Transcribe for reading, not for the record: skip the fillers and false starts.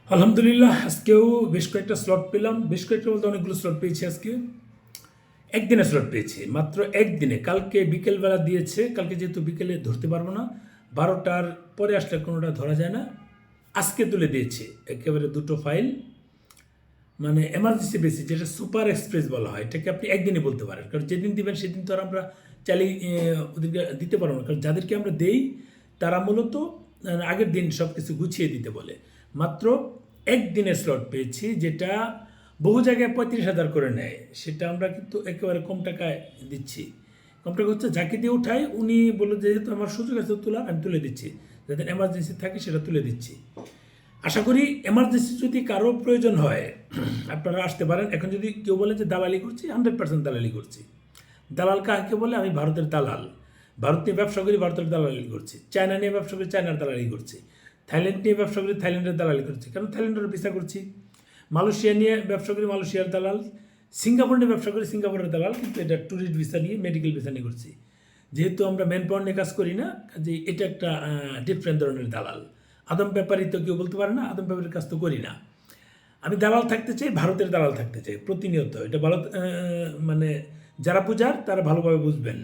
আলহামদুলিল্লাহ আজকেও বেশ কয়েকটা স্লট পেলাম, বেশ কয়েকটা বলতে অনেকগুলো স্লট পেয়েছি আজকে। একদিনে স্লট পেয়েছি, মাত্র একদিনে। কালকে বিকেলবেলা দিয়েছে, কালকে যেহেতু বিকেলে ধরতে পারবো না, 12টার পরে আসলে কোনোটা ধরা যায় না। আজকে তুলে দিয়েছে একেবারে দুটো ফাইল, মানে এমার্জেন্সি বেসিস, যেটা সুপার এক্সপ্রেস বলা হয়, এটাকে আপনি একদিনে বলতে পারেন। কারণ যেদিন দিবেন সেদিন তো আর আমরা চালিয়ে ওদেরকে দিতে পারবো না, কারণ যাদেরকে আমরা দেই তারা মূলত আগের দিন সব কিছু গুছিয়ে দিতে বলে। মাত্র একদিনের স্লট পেয়েছি, যেটা বহু জায়গায় 35,000 করে নেয়, সেটা আমরা কিন্তু একেবারে কম টাকায় দিচ্ছি। কম টাকা হচ্ছে যাকে দিয়ে উঠাই উনি বললো যেহেতু আমার সুযোগ আছে তোলার, আমি তুলে দিচ্ছি, যাদের এমার্জেন্সি থাকে সেটা তুলে দিচ্ছি। আশা করি এমার্জেন্সি যদি কারো প্রয়োজন হয় আপনারা আসতে পারেন। এখন যদি কেউ বলে যে দালালি করছি, 100% দালালি করছি। দালাল কাকে বলে? আমি ভারতের দালাল। ভারত নিয়ে ব্যবসা করি, ভারতের দালালি করছি। চায়না নিয়ে ব্যবসা করি, চায়নার দালালি করছি। থাইল্যান্ড নিয়ে ব্যবসা করি, থাইল্যান্ডের দালালি করছি, কারণ থাইল্যান্ডের ভিসা করছি। মালয়েশিয়া নিয়ে ব্যবসা করি, মালয়েশিয়ার দালাল। সিঙ্গাপুর নিয়ে ব্যবসা করি, সিঙ্গাপুরের দালাল, কিন্তু এটা ট্যুরিস্ট ভিসা নিয়ে, মেডিকেল ভিসা নিয়ে করছি। যেহেতু আমরা ম্যান পাওয়ার নিয়ে কাজ করি না, কাজে এটা একটা ডিফারেন্ট ধরনের দালাল। আদম ব্যাপারই তো কেউ বলতে পারে না, আদম ব্যাপারের কাজ তো করি না। আমি দালাল থাকতে চাই, ভারতের দালাল থাকতে চাই প্রতিনিয়ত। এটা ভারত মানে যারা পূজার তারা ভালোভাবে বুঝবেন।